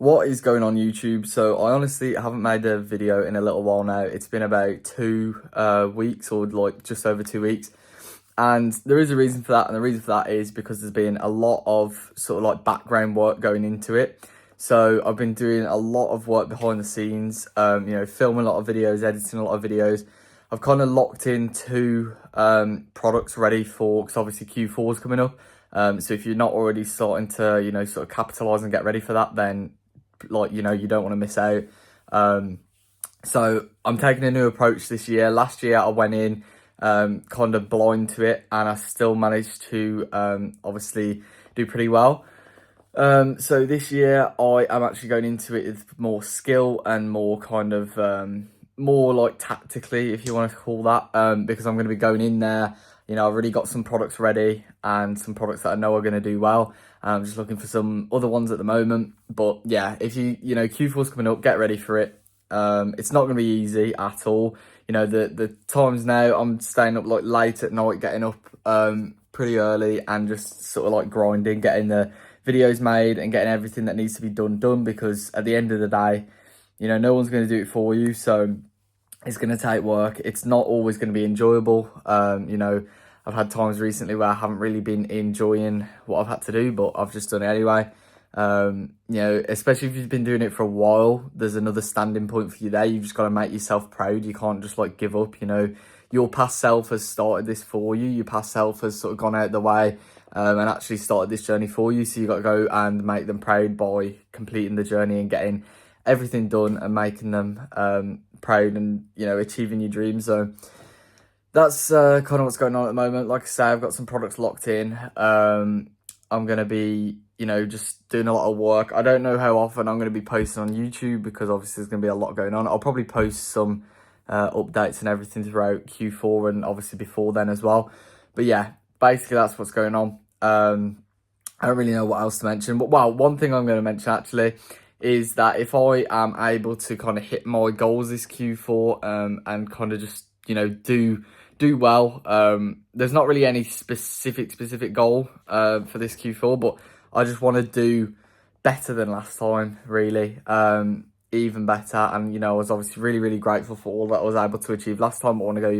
What is going on YouTube? So I honestly haven't made a video in a little while now. It's been about 2 weeks or like just over 2 weeks. And there is a reason for that. And the reason for that is because there's been a lot of sort of like background work going into it. So I've been doing a lot of work behind the scenes, filming a lot of videos, editing a lot of videos. I've kind of locked in two products ready for, because obviously Q4 is coming up. So if you're not already starting to, sort of capitalize and get ready for that, then you don't want to miss out. So I'm taking a new approach this year. Last year I went in kind of blind to it, and I still managed to obviously do pretty well. So this year I am actually going into it with more skill and more kind of more like tactically, if you want to call that, because I'm going to be going in there. I've already got some products ready and some products that I know are going to do well. I'm just looking for some other ones at the moment. But yeah, if Q4's coming up, get ready for it. It's not going to be easy at all. The times now I'm staying up like late at night, getting up pretty early and just sort of like grinding, getting the videos made and getting everything that needs to be done, because at the end of the day, no one's going to do it for you. So it's going to take work. It's not always going to be enjoyable. I've had times recently where I haven't really been enjoying what I've had to do, but I've just done it anyway. Especially if you've been doing it for a while, there's another standing point for you there. You've just got to make yourself proud. You can't just like give up. Your past self has started this for you. Your past self has sort of gone out the way and actually started this journey for you. So you got to go and make them proud by completing the journey and getting everything done and making them proud and achieving your dreams. So that's kind of what's going on at the moment. Like I say, I've got some products locked in. I'm gonna be just doing a lot of work. I don't know how often I'm gonna be posting on YouTube, because obviously there's gonna be a lot going on. I'll probably post some updates and everything throughout Q4 and obviously before then as well. But yeah, basically that's what's going on. I don't really know what else to mention, but one thing I'm going to mention actually is that if I am able to kind of hit my goals this Q4 and kind of just do well, there's not really any specific goal for this Q4, but I just want to do better than last time, really, even better. And I was obviously really grateful for all that I was able to achieve last time. I want to go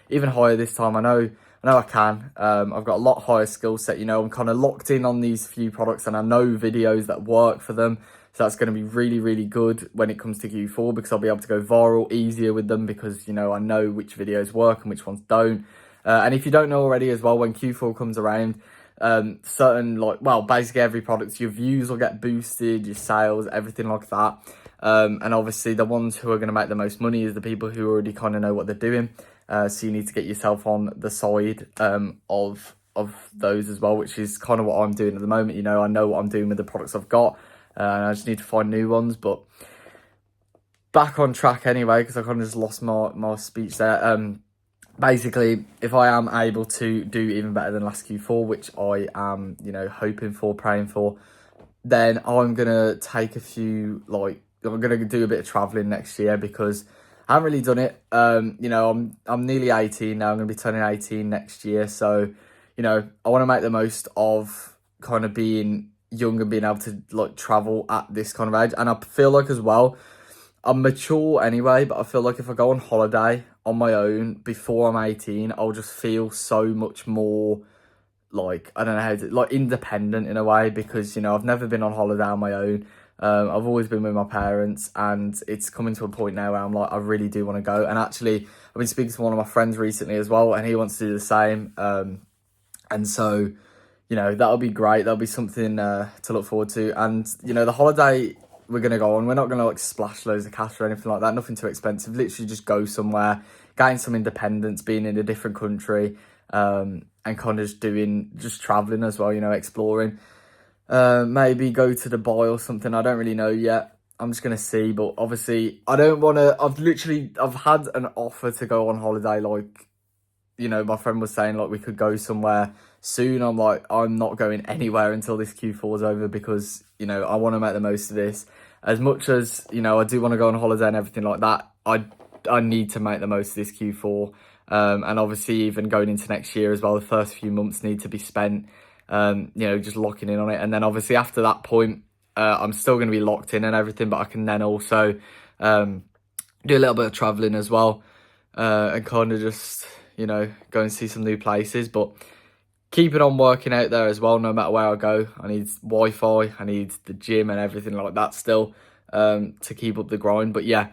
even higher this time. I know I can. I've got a lot higher skill set. I'm kind of locked in on these few products, and I know videos that work for them. So that's going to be really good when it comes to Q4, because I'll be able to go viral easier with them, because, I know which videos work and which ones don't. And if you don't know already as well, when Q4 comes around, basically every product, your views will get boosted, your sales, everything like that. And obviously the ones who are going to make the most money is the people who already kind of know what they're doing. So you need to get yourself on the side of those as well, which is kind of what I'm doing at the moment. I know what I'm doing with the products I've got. And I just need to find new ones, but back on track anyway, because I kind of just lost my speech there. Basically, if I am able to do even better than last Q4, which I am, hoping for, praying for, then I'm going to take I'm going to do a bit of traveling next year, because I haven't really done it. I'm nearly 18 now. I'm going to be turning 18 next year. So, I want to make the most of kind of being young and being able to like travel at this kind of age. And I feel like as well, I'm mature anyway, but I feel like if I go on holiday on my own before I'm 18, I'll just feel so much more like, I don't know how to, like, independent in a way, because I've never been on holiday on my own. I've always been with my parents, and it's coming to a point now where I'm like, I really do want to go. And actually I've been speaking to one of my friends recently as well, and he wants to do the same. And so that'll be great. That'll be something to look forward to. And, the holiday we're going to go on, we're not going to like splash loads of cash or anything like that. Nothing too expensive. Literally just go somewhere, gain some independence, being in a different country, and kind of just traveling as well, exploring. Maybe go to Dubai or something. I don't really know yet. I'm just going to see. But obviously, I don't want to... I've had an offer to go on holiday, like, my friend was saying, like, we could go somewhere soon. I'm like, I'm not going anywhere until this Q4 is over, because, I want to make the most of this. As much as, I do want to go on holiday and everything like that, I need to make the most of this Q4. And obviously, even going into next year as well, the first few months need to be spent, just locking in on it. And then obviously after that point, I'm still going to be locked in and everything, but I can then also do a little bit of traveling as well, and kind of just, you know, go and see some new places. But keeping on working out there as well, no matter where I go. I need Wi-Fi, I need the gym and everything like that still, to keep up the grind. But yeah,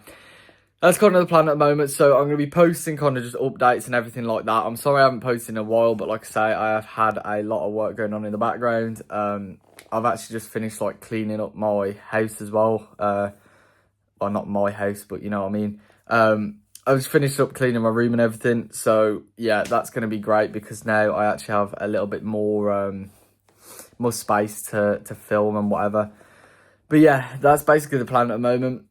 that's kind of the plan at the moment. So I'm going to be posting kind of just updates and everything like that. I'm sorry I haven't posted in a while, but like I say, I have had a lot of work going on in the background. I've actually just finished like cleaning up my house as well. Well, not my house, but you know what I mean. I was finished up cleaning my room and everything. So yeah, that's going to be great because now I actually have a little bit more more space to film and whatever. But yeah, that's basically the plan at the moment.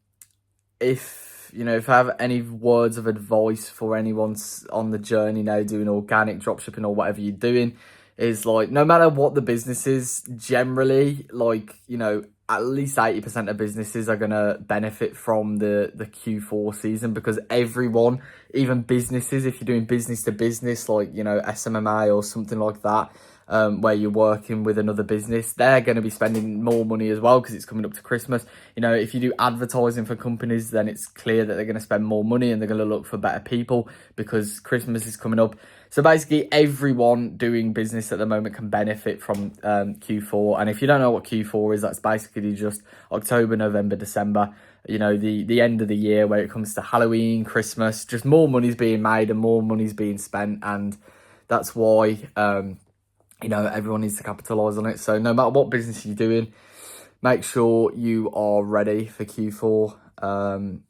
If, you know, if I have any words of advice for anyone on the journey now doing organic dropshipping or whatever you're doing, is like, no matter what the business is, generally, like, you know, at least 80% of businesses are going to benefit from the Q4 season, because everyone, even businesses, if you're doing business to business, like, you know, SMMA or something like that, where you're working with another business, they're going to be spending more money as well because it's coming up to Christmas. You know, if you do advertising for companies, then it's clear that they're going to spend more money and they're going to look for better people because Christmas is coming up. So basically everyone doing business at the moment can benefit from Q4. And if you don't know what Q4 is, that's basically just October, November, December, you know, the end of the year where it comes to Halloween, Christmas, just more money's being made and more money's being spent. And that's why, you know, everyone needs to capitalise on it. So no matter what business you're doing, make sure you are ready for Q4.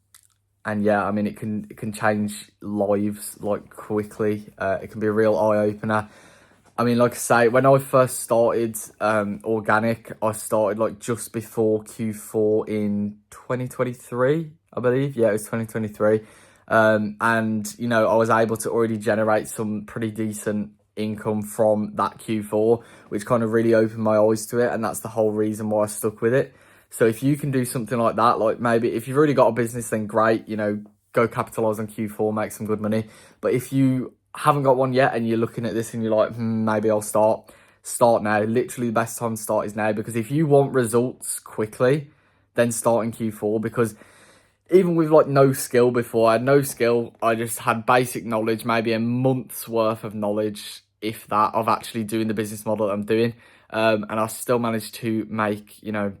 And yeah, I mean, it can change lives like quickly. It can be a real eye-opener. I mean, like I say, when I first started organic, I started like just before Q4 in 2023, I believe. Yeah, it was 2023. And, you know, I was able to already generate some pretty decent income from that Q4, which kind of really opened my eyes to it. And that's the whole reason why I stuck with it. So if you can do something like that, like maybe if you've already got a business, then great, you know, go capitalize on Q4, make some good money. But if you haven't got one yet and you're looking at this and you're like, maybe I'll start now. Literally the best time to start is now, because if you want results quickly, then start in Q4. Because even with like no skill before, I had no skill. I just had basic knowledge, maybe a month's worth of knowledge, if that, of actually doing the business model that I'm doing. And I still managed to make, you know,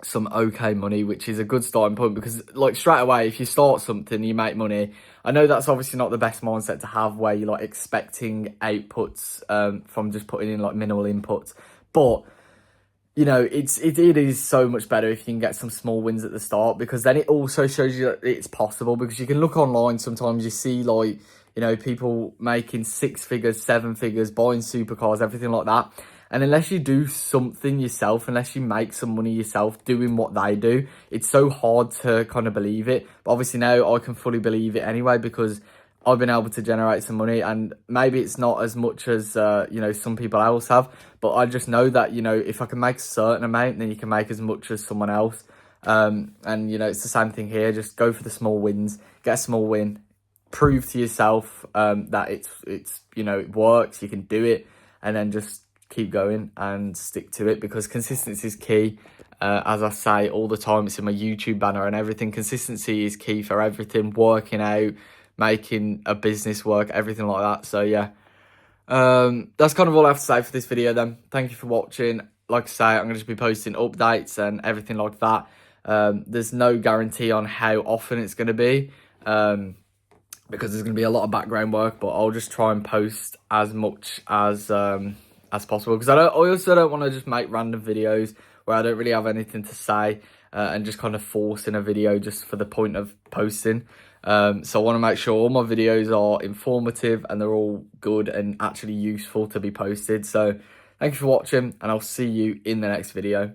some okay money, which is a good starting point, because like straight away, if you start something, you make money. I know that's obviously not the best mindset to have, where you're like expecting outputs from just putting in like minimal inputs, but you know, it is so much better if you can get some small wins at the start, because then it also shows you that it's possible. Because you can look online, sometimes you see like, you know, people making 6 figures, 7 figures, buying supercars, everything like that. And unless you do something yourself, unless you make some money yourself doing what they do, it's so hard to kind of believe it. But obviously now I can fully believe it anyway, because I've been able to generate some money. And maybe it's not as much as, you know, some people else have. But I just know that, you know, if I can make a certain amount, then you can make as much as someone else. And, you know, it's the same thing here. Just go for the small wins, get a small win, prove to yourself that it's you know, it works, you can do it, and then just keep going and stick to it, because consistency is key. As I say all the time, it's in my YouTube banner and everything. Consistency is key for everything, working out, making a business work, everything like that. So yeah, that's kind of all I have to say for this video then. Thank you for watching. Like I say, I'm going to just be posting updates and everything like that. There's no guarantee on how often it's going to be, because there's going to be a lot of background work, but I'll just try and post as much as possible, because I also don't want to just make random videos where I don't really have anything to say, and just kind of force in a video just for the point of posting. So I want to make sure all my videos are informative and they're all good and actually useful to be posted. So thank you for watching, and I'll see you in the next video.